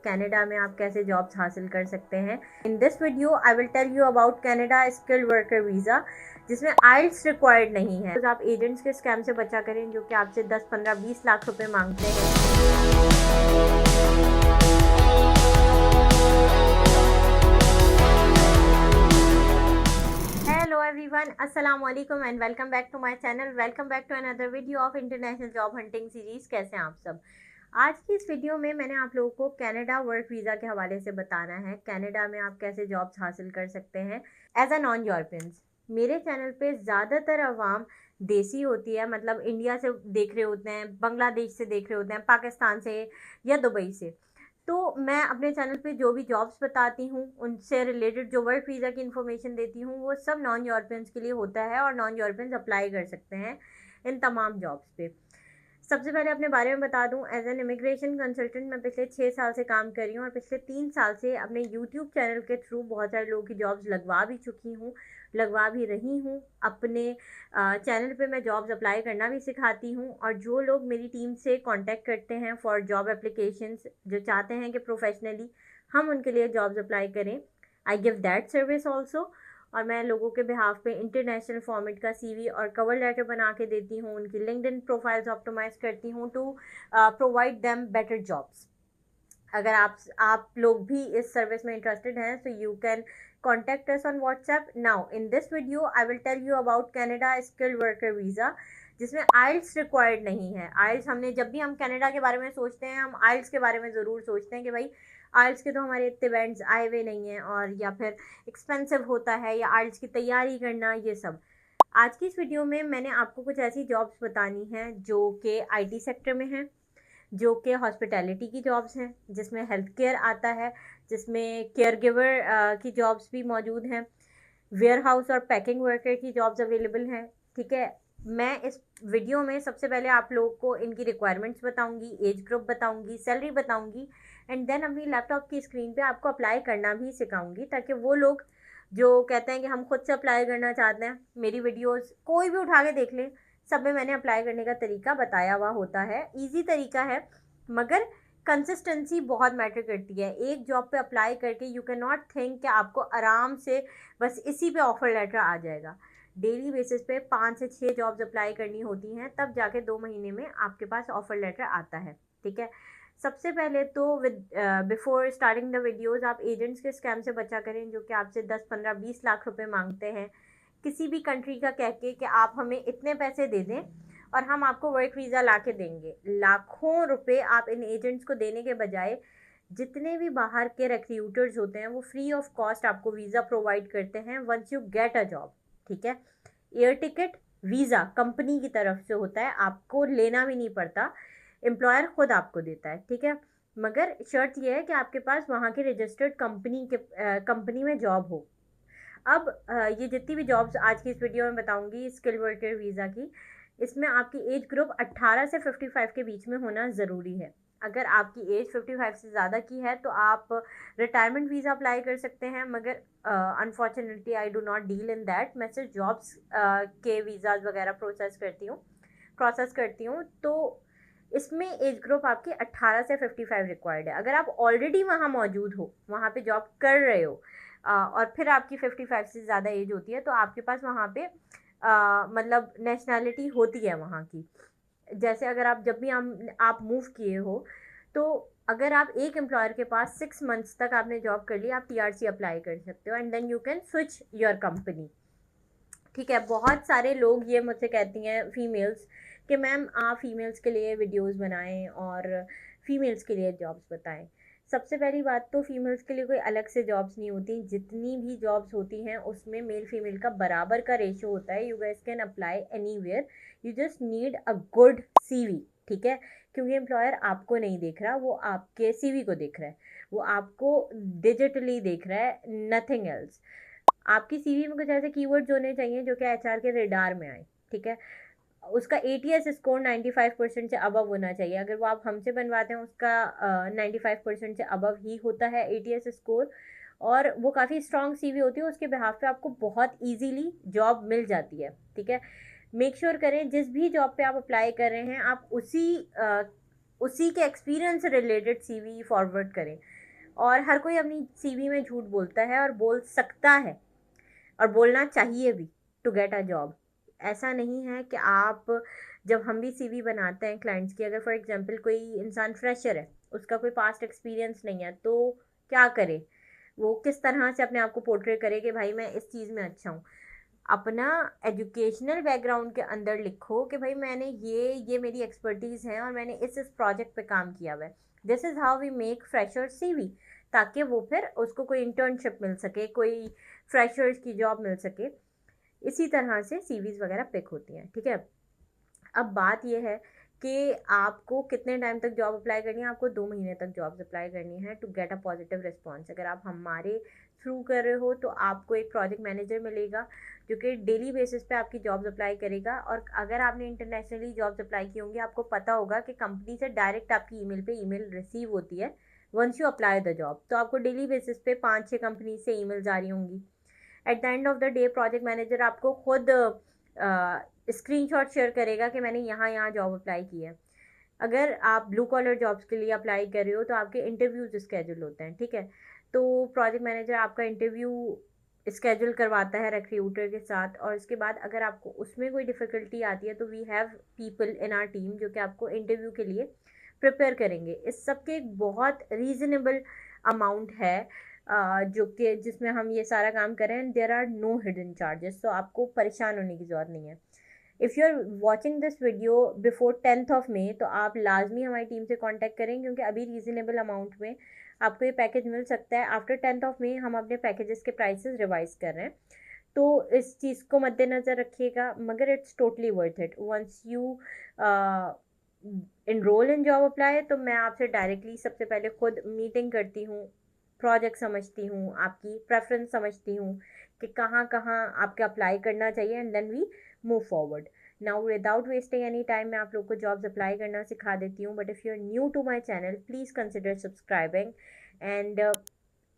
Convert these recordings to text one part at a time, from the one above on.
Canada में आप कैसे जॉब्स हासिल कर सकते हैं। In this video I will tell you about Canada skilled worker visa, जिसमें आइल्स रिक्वायर्ड नहीं है। तो आप एजेंट्स के स्कैम से बचा करें जो कि आपसे 10, 15, 20 लाख रुपए मांगते हैं। हेलो एवरीवन, अस्सलाम वालेकुम and welcome back to my channel. Welcome back to another video of international job hunting series. कैसे हैं आप सब? आज की इस वीडियो में मैंने आप लोगों को कनाडा वर्क वीज़ा के हवाले से बताना है। कनाडा में आप कैसे जॉब्स हासिल कर सकते हैं एज अ नॉन यूरोपियंस। मेरे चैनल पे ज़्यादातर अवाम देसी होती है, मतलब इंडिया से देख रहे होते हैं, बांग्लादेश से देख रहे होते हैं, पाकिस्तान से या दुबई से। तो मैं अपने चैनल पे जो भी जॉब्स बताती हूँ, उनसे रिलेटेड जो वर्क वीज़ा की इन्फॉर्मेशन देती हूँ, वो सब नॉन यूरोपियंस के लिए होता है और नॉन यूरोपियंस अप्लाई कर सकते हैं इन तमाम जॉब्स पे। सबसे पहले अपने बारे में बता दूं, एज एन इमिग्रेशन कंसल्टेंट मैं पिछले 6 साल से काम कर रही हूँ और पिछले 3 साल से अपने यूट्यूब चैनल के थ्रू बहुत सारे लोगों की जॉब्स लगवा भी चुकी हूँ, लगवा भी रही हूँ। अपने चैनल पे मैं जॉब्स अप्लाई करना भी सिखाती हूँ और जो लोग मेरी टीम से कांटेक्ट करते हैं फॉर जॉब एप्लीकेशंस, जो चाहते हैं कि प्रोफेशनली हम उनके लिए जॉब्स अप्लाई करें, I give that service also. और मैं लोगों के बिहाफ पे इंटरनेशनल फॉर्मेट का सीवी और कवर लेटर बना के देती हूँ, उनकी लिंक्डइन प्रोफाइल्स ऑप्टिमाइज करती हूँ to provide them better jobs. अगर आप लोग भी इस सर्विस में इंटरेस्टेड हैं तो you can contact us on WhatsApp. Now in this video I will tell you about Canada skilled worker visa, जिसमें आइल्स रिक्वायर्ड नहीं है। आइल्स, हमने जब भी हम कनाडा के बारे में सोचते हैं, हम आइल्स के बारे में ज़रूर सोचते हैं कि भाई आइल्स के तो हमारे इतने इवेंट्स आए हुए नहीं हैं, और या फिर एक्सपेंसिव होता है, या आइल्स की तैयारी करना, ये सब। आज की इस वीडियो में मैंने आपको कुछ ऐसी जॉब्स बतानी हैं जो कि आईटी सेक्टर में हैं, जो कि हॉस्पिटैलिटी की जॉब्स हैं, जिसमें हेल्थ केयर आता है, जिसमें केयर गिवर की जॉब्स भी मौजूद हैं, वेयर हाउस और पैकिंग वर्कर की जॉब्स अवेलेबल हैं। ठीक है, मैं इस वीडियो में सबसे पहले आप लोगों को इनकी रिक्वायरमेंट्स बताऊंगी, एज ग्रुप बताऊंगी, सैलरी बताऊंगी, एंड देन अपनी लैपटॉप की स्क्रीन पे आपको अप्लाई करना भी सिखाऊंगी, ताकि वो लोग जो कहते हैं कि हम खुद से अप्लाई करना चाहते हैं, मेरी वीडियोस कोई भी उठा के देख लें, सब में मैंने अप्लाई करने का तरीका बताया हुआ होता है। ईजी तरीका है, मगर कंसिस्टेंसी बहुत मैटर करती है। एक जॉब पे अप्लाई करके यू कैन नॉट थिंक कि आपको आराम से बस इसी पे ऑफर लेटर आ जाएगा। डेली बेसिस पे 5 से 6 जॉब्स अप्लाई करनी होती हैं, तब जाके 2 महीने में आपके पास ऑफर लेटर आता है। ठीक है, सबसे पहले तो बिफोर स्टार्टिंग द वीडियोस, आप एजेंट्स के स्कैम से बचा करें जो कि आपसे 10, 15, 20 लाख रुपए मांगते हैं किसी भी कंट्री का कह के कि आप हमें इतने पैसे दे दें और हम आपको वर्क वीज़ा ला के देंगे। लाखों रुपए आप इन एजेंट्स को देने के बजाय, जितने भी बाहर के रिक्रूटर्स होते हैं वो फ्री ऑफ कॉस्ट आपको वीज़ा प्रोवाइड करते हैं once you get a job. ठीक है, एयर टिकट वीज़ा कंपनी की तरफ से होता है, आपको लेना भी नहीं पड़ता, एम्प्लॉयर खुद आपको देता है। ठीक है, मगर शर्त यह है कि आपके पास वहाँ की रजिस्टर्ड कंपनी में जॉब हो। अब ये जितनी भी जॉब्स आज की इस वीडियो में बताऊंगी स्किल वर्कर वीज़ा की, इसमें आपकी एज ग्रुप 18 से 55 के बीच में होना ज़रूरी है। अगर आपकी एज 55 से ज़्यादा की है तो आप रिटायरमेंट वीज़ा अप्लाई कर सकते हैं, मगर unfortunately I do not deal in that. मैं सिर्फ जॉब्स के वीज़ाज वगैरह प्रोसेस करती हूँ। तो इसमें एज ग्रुप आपकी 18 से 55 रिक्वायर्ड है। अगर आप ऑलरेडी वहाँ मौजूद हो, वहाँ पे जॉब कर रहे हो, और फिर आपकी 55 से ज़्यादा एज होती है, तो आपके पास वहाँ पे मतलब नेशनैलिटी होती है वहाँ की। जैसे अगर आप जब भी आप मूव किए हो, तो अगर आप एक एम्प्लॉयर के पास 6 मंथ्स तक आपने जॉब कर ली, आप टीआरसी अप्लाई कर सकते हो and then you can switch your company. ठीक है, बहुत सारे लोग ये मुझसे कहती हैं फीमेल्स कि मैम आप फीमेल्स के लिए वीडियोस बनाएं और फीमेल्स के लिए जॉब्स बताएं। सबसे पहली बात तो फीमेल्स के लिए कोई अलग से जॉब्स नहीं होती, जितनी भी जॉब्स होती हैं उसमें मेल फीमेल का बराबर का रेशो होता है। You guys can apply anywhere, you just need a good CV. ठीक है, क्योंकि एम्प्लॉयर आपको नहीं देख रहा, वो आपके सीवी को देख रहा है, वो आपको डिजिटली देख रहा है, नथिंग एल्स। आपकी सीवी में कुछ ऐसे कीवर्ड्स होने चाहिए जो कि एचआर के रेडार में आए। ठीक है, उसका एटीएस स्कोर 95% से अबव होना चाहिए। अगर वो आप हमसे बनवाते हैं, उसका 95% से अबव ही होता है एटीएस स्कोर, और वो काफ़ी स्ट्रॉन्ग सीवी होती है, उसके बिहाफ पे आपको बहुत इजीली जॉब मिल जाती है। ठीक है, मेक श्योर करें जिस भी जॉब पे आप अप्लाई कर रहे हैं, आप उसी के एक्सपीरियंस से रिलेटेड सीवी फॉरवर्ड करें। और हर कोई अपनी सीवी में झूठ बोलता है और बोल सकता है और बोलना चाहिए भी टू गेट अ जॉब। ऐसा नहीं है कि आप, जब हम भी सीवी बनाते हैं क्लाइंट्स की, अगर फॉर एग्जांपल कोई इंसान फ्रेशर है, उसका कोई पास्ट एक्सपीरियंस नहीं है, तो क्या करे, वो किस तरह से अपने आप को पोर्ट्रे करे कि भाई मैं इस चीज़ में अच्छा हूँ। अपना एजुकेशनल बैकग्राउंड के अंदर लिखो कि भाई मैंने ये मेरी एक्सपर्टीज़ है और मैंने इस प्रोजेक्ट पे काम किया हुआ है। This is how we make fresher CV, ताकि वो फिर उसको कोई इंटर्नशिप मिल सके, कोई फ्रेशर्स की जॉब मिल सके। इसी तरह से सीवीज वगैरह पिक होती हैं, ठीक है। अब बात यह है कि आपको कितने टाइम तक जॉब अप्लाई करनी है। आपको 2 महीने तक जॉब अप्लाई करनी है to get a positive response. अगर आप हमारे थ्रू कर रहे हो तो आपको एक प्रोजेक्ट मैनेजर मिलेगा जो कि डेली बेसिस पे आपकी जॉब्स अप्लाई करेगा। और अगर आपने इंटरनेशनली जॉब्स अप्लाई की होंगी, आपको पता होगा कि कंपनी से डायरेक्ट आपकी ईमेल पे ईमेल रिसीव होती है once you apply the job. तो आपको डेली बेसिस पे 5-6 कंपनी से ईमेल जा रही होंगी। At the end of the day project manager आपको खुद स्क्रीनशॉट शेयर करेगा कि मैंने यहाँ यहाँ जॉब अप्लाई की है। अगर आप ब्लू कॉलर जॉब्स के लिए अप्लाई कर रहे हो तो आपके इंटरव्यूज स्केड्यूल होते हैं, ठीक है। तो प्रोजेक्ट मैनेजर आपका इंटरव्यू स्केड्यूल करवाता है रिक्रूटर के साथ, और इसके बाद अगर आपको उसमें कोई डिफ़िकल्टी आती है तो we have people in our team जो कि आपको इंटरव्यू के लिए प्रिपेयर करेंगे। इस सब के एक बहुत रीज़नेबल अमाउंट है जो कि जिसमें हम ये सारा काम करें। There are no hidden charges, तो आपको परेशान होने की ज़रूरत नहीं है। If you are watching this video before 10th of May तो आप लाजमी हमारी टीम से कांटेक्ट करें, क्योंकि अभी रीज़नेबल अमाउंट में आपको ये पैकेज मिल सकता है। आफ्टर 10th ऑफ मे हम अपने पैकेजेस के प्राइसेस रिवाइज कर रहे हैं, तो इस चीज़ को मद्देनज़र रखिएगा। मगर it's totally worth it once you enrol in job apply. तो मैं आपसे डायरेक्टली सबसे पहले खुद मीटिंग करती हूँ, प्रोजेक्ट समझती हूँ, आपकी प्रेफरेंस समझती हूँ कि कहाँ कहाँ आपके अप्लाई करना चाहिए, and then we move forward. Now without wasting any time मैं आप लोग को जॉब्स अप्लाई करना सिखा देती हूँ। But if you are new to my channel please consider subscribing and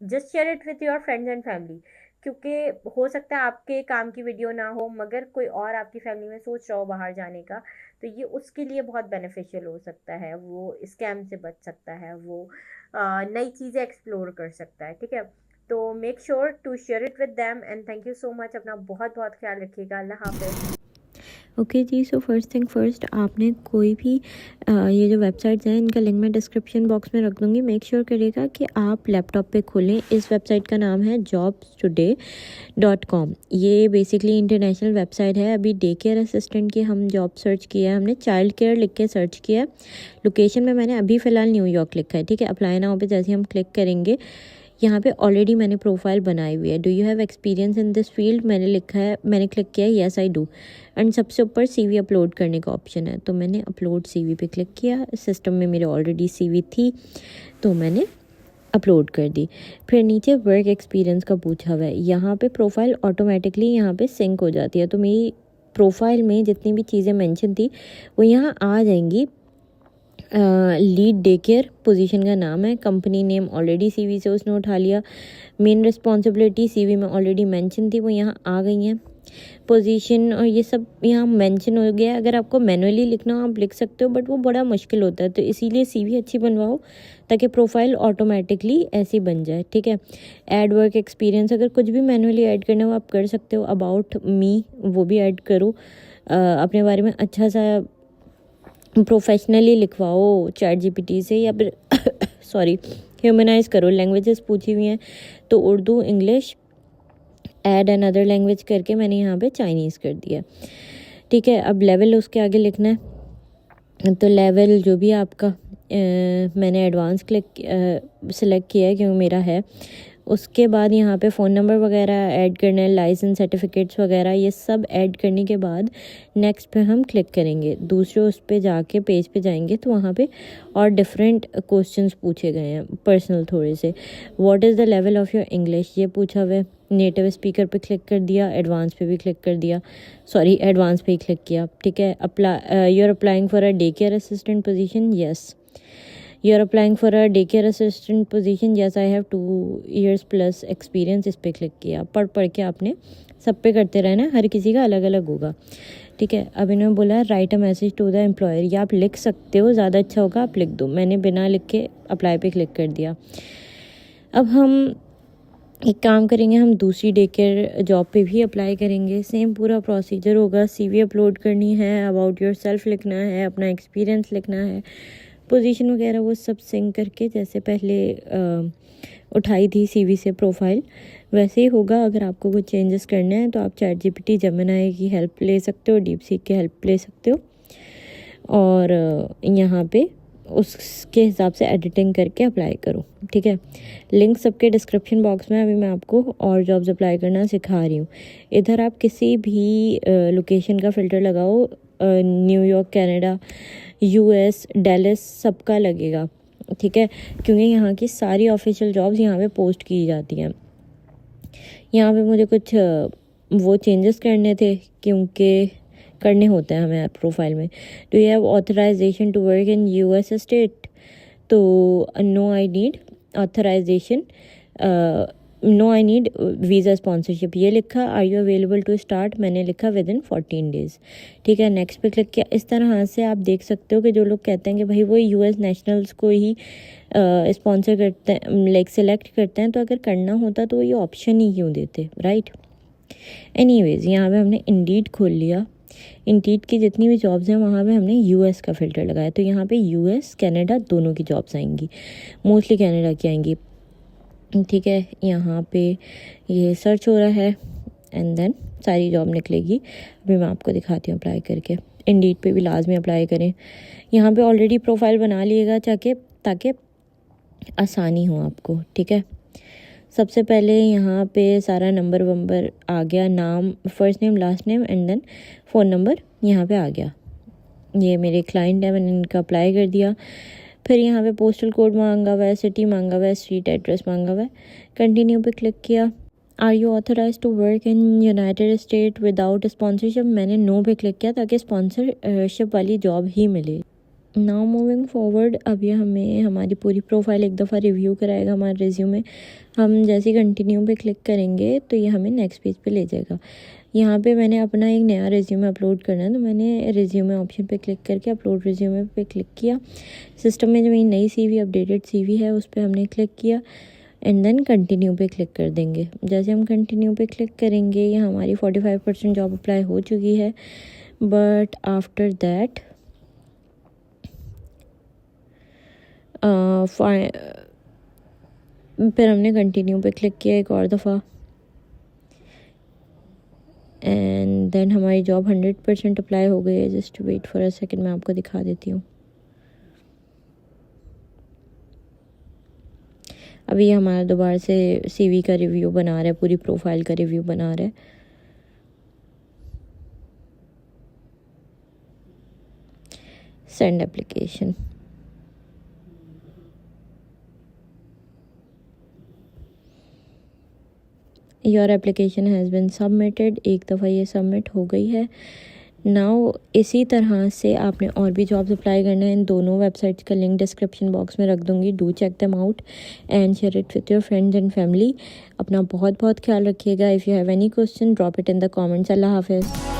just share it with your friends and family, क्योंकि हो सकता है आपके काम की वीडियो ना हो मगर कोई और आपकी फैमिली में सोच रहा हो बाहर जाने का, तो ये उसके लिए बहुत बेनिफिशियल हो सकता है। वो स्कैम से बच सकता है, वो नई चीज़ें एक्सप्लोर कर सकता है, ठीक है। तो make sure to share it with them and thank you so much. अपना बहुत बहुत ख्याल रखिएगा। अल्लाह हाफ़िज़। Okay ji, so first thing first, आपने कोई भी ये जो वेबसाइट्स हैं इनका लिंक मैं डिस्क्रिप्शन बॉक्स में रख दूँगी। मेक श्योर करिएगा कि आप लैपटॉप पे खोलें। इस वेबसाइट का नाम है jobstoday.com। ये बेसिकली इंटरनेशनल वेबसाइट है। अभी डे केयर असिस्टेंट की हम जॉब सर्च किया है, हमने चाइल्ड केयर लिख के सर्च किया है। लोकेशन में मैंने अभी फ़िलहाल न्यूयॉर्क लिखा है, ठीक है। अप्लाई नाउ पे जैसे हम क्लिक करेंगे, यहाँ पे ऑलरेडी मैंने प्रोफाइल बनाई हुई है। Do you have experience in this field, मैंने लिखा है, मैंने क्लिक किया है येस आई डू। एंड सबसे ऊपर सीवी अपलोड करने का ऑप्शन है, तो मैंने अपलोड सीवी पे क्लिक किया। सिस्टम में मेरे ऑलरेडी सीवी थी तो मैंने अपलोड कर दी। फिर नीचे वर्क एक्सपीरियंस का पूछा हुआ है, यहाँ पे प्रोफाइल ऑटोमेटिकली यहाँ पे सिंक हो जाती है। तो मेरी प्रोफाइल में जितनी भी चीज़ें मेंशन थी वो यहाँ आ जाएंगी। लीड डे केयर पोजीशन का नाम है, कंपनी नेम ऑलरेडी सीवी से उसने उठा लिया। मेन रिस्पॉन्सिबिलिटी सीवी में ऑलरेडी मेंशन थी, वो यहाँ आ गई हैं। पोजीशन और ये सब यहाँ मेंशन हो गया है। अगर आपको मैनुअली लिखना हो आप लिख सकते हो, बट वो बड़ा मुश्किल होता है, तो इसीलिए सीवी अच्छी बनवाओ ताकि प्रोफाइल ऑटोमेटिकली ऐसी बन जाए, ठीक है। ऐड वर्क एक्सपीरियंस, अगर कुछ भी मैनुअली ऐड करना हो आप कर सकते हो। अबाउट मी वो भी ऐड करो, अपने बारे में अच्छा सा प्रोफेशनली लिखवाओ चैट जीपीटी से, या फिर सॉरी ह्यूमनाइज करो। लैंग्वेजेस पूछी हुई हैं तो Urdu, English, add another language करके मैंने यहाँ पे चाइनीज़ कर दिया, ठीक है। अब लेवल उसके आगे लिखना है, तो लेवल जो भी आपका मैंने एडवांस सेलेक्ट किया है क्योंकि मेरा है। उसके बाद यहाँ पे फ़ोन नंबर वगैरह ऐड करना है, लाइसेंस सर्टिफिकेट्स वगैरह ये सब ऐड करने के बाद नेक्स्ट पे हम क्लिक करेंगे। दूसरे उस पे जाके पेज पे जाएंगे तो वहाँ पे और डिफरेंट क्वेश्चंस पूछे गए हैं पर्सनल थोड़े से। What is the level of your English ये पूछा हुआ है। नेटिव स्पीकर पे क्लिक कर दिया, एडवांस पे भी क्लिक कर दिया, सॉरी एडवांस पे ही क्लिक किया, ठीक है। You are applying for a day care assistant position, yes. You are applying for a day care assistant position, yes I have 2 years plus experience, इस पर क्लिक किया। पढ़ के आपने सब पे करते रहना, हर किसी का अलग अलग होगा, ठीक है। अब इन्होंने बोला write a message to the employer, या आप लिख सकते हो, ज़्यादा अच्छा होगा आप लिख दो। मैंने बिना लिख के अप्लाई पे क्लिक कर दिया। अब हम एक काम करेंगे, हम दूसरी डे केयर जॉब पे भी अप्लाई करेंगे। सेम पूरा प्रोसीजर होगा, CV अपलोड करनी है, अबाउट योर सेल्फ लिखना है, अपना एक्सपीरियंस लिखना है, पोजीशन वगैरह वो सब सिंक करके जैसे पहले उठाई थी CV से प्रोफाइल, वैसे ही होगा। अगर आपको कुछ चेंजेस करने हैं तो आप ChatGPT जेमिनी की हेल्प ले सकते हो, DeepSeek की हेल्प ले सकते हो, और यहाँ पे उसके हिसाब से एडिटिंग करके अप्लाई करो, ठीक है। लिंक सबके डिस्क्रिप्शन बॉक्स में। अभी मैं आपको और जॉब्स अप्लाई करना सिखा रही हूँ। इधर आप किसी भी लोकेशन का फ़िल्टर लगाओ, न्यूयॉर्क, कनाडा, US, डेलिस, सबका लगेगा, ठीक है, क्योंकि यहाँ की सारी ऑफिशियल जॉब्स यहाँ पे पोस्ट की जाती हैं। यहाँ पे मुझे कुछ वो चेंजेस करने थे, क्योंकि करने होते हैं हमें प्रोफाइल में। Do you have authorisation to work in US state? तो no I need authorisation, no I need visa sponsorship, ये लिखा। Are you available to start, मैंने लिखा विद इन 14 डेज़, ठीक है। नेक्स्ट पे क्लिक किया। इस तरह से आप देख सकते हो कि जो लोग कहते हैं कि भाई वो US नेशनल्स को ही स्पॉन्सर करते हैं, लाइक सेलेक्ट करते हैं, तो अगर करना होता तो ये ऑप्शन ही क्यों देते, राइट। एनीवेज़, यहाँ पे हमने इंडीड खोल लिया। इंडीड की जितनी भी जॉब्स हैं वहाँ पे हमने US का फ़िल्टर लगाया, तो यहाँ पे US, कनाडा दोनों की जॉब्स आएंगी, मोस्टली कनाडा की आएंगी, ठीक है। यहाँ पे ये सर्च हो रहा है एंड देन सारी जॉब निकलेगी। अभी मैं आपको दिखाती हूँ अप्लाई करके। इंडीड पे भी लाजमी अप्लाई करें। यहाँ पे ऑलरेडी प्रोफाइल बना लिएगा ताकि आसानी हो आपको, ठीक है। सबसे पहले यहाँ पे सारा नंबर वंबर आ गया, नाम, first name, last name and then phone number यहाँ पे आ गया। ये मेरे क्लाइंट है, मैंने इनका अप्लाई कर दिया। फिर यहाँ पे पोस्टल कोड मांगा हुआ है, सिटी मांगा हुआ है, स्ट्रीट एड्रेस मांगा हुआ है। कंटिन्यू पे क्लिक किया। Are you authorise to work in United State without sponsorship, मैंने नो पे क्लिक किया ताकि स्पॉन्सरशिप वाली जॉब ही मिले। नाउ मूविंग फॉरवर्ड, अब ये हमें हमारी पूरी प्रोफाइल एक दफ़ा रिव्यू कराएगा हमारे रिज्यूमे। हम जैसे कंटिन्यू पे क्लिक करेंगे तो ये हमें नेक्स्ट पेज पे ले जाएगा। यहाँ पे मैंने अपना एक नया रिज्यूमे अपलोड करना है, तो मैंने रिज्यूमे ऑप्शन पे क्लिक करके अपलोड रिज्यूमे पे क्लिक किया। सिस्टम में जो मेरी नई CV, अपडेटेड CV है, उस पर हमने क्लिक किया एंड देन कंटिन्यू पे क्लिक कर देंगे। जैसे हम कंटिन्यू पे क्लिक करेंगे, ये हमारी 45% जॉब अप्लाई हो चुकी है। बट आफ्टर दैट फिर हमने कंटिन्यू पे क्लिक किया एक और दफ़ा एंड देन हमारी जॉब 100% अप्लाई हो गई है। Just wait for a second, मैं आपको दिखा देती हूँ। अभी हमारा दोबारा से CV का रिव्यू बना रहा है, पूरी प्रोफाइल का रिव्यू बना रहा है। Send application. Your application has been submitted, एक दफ़ा ये सबमिट हो गई है। नाउ इसी तरह से आपने और भी जॉब्स अप्लाई करना है। इन दोनों वेबसाइट्स का लिंक डिस्क्रिप्शन बॉक्स में रख दूँगी। Do check them out and share it with your friends and family. अपना बहुत बहुत ख्याल रखिएगा। If you have any question drop it in the comments. अल्लाह हाफिज़।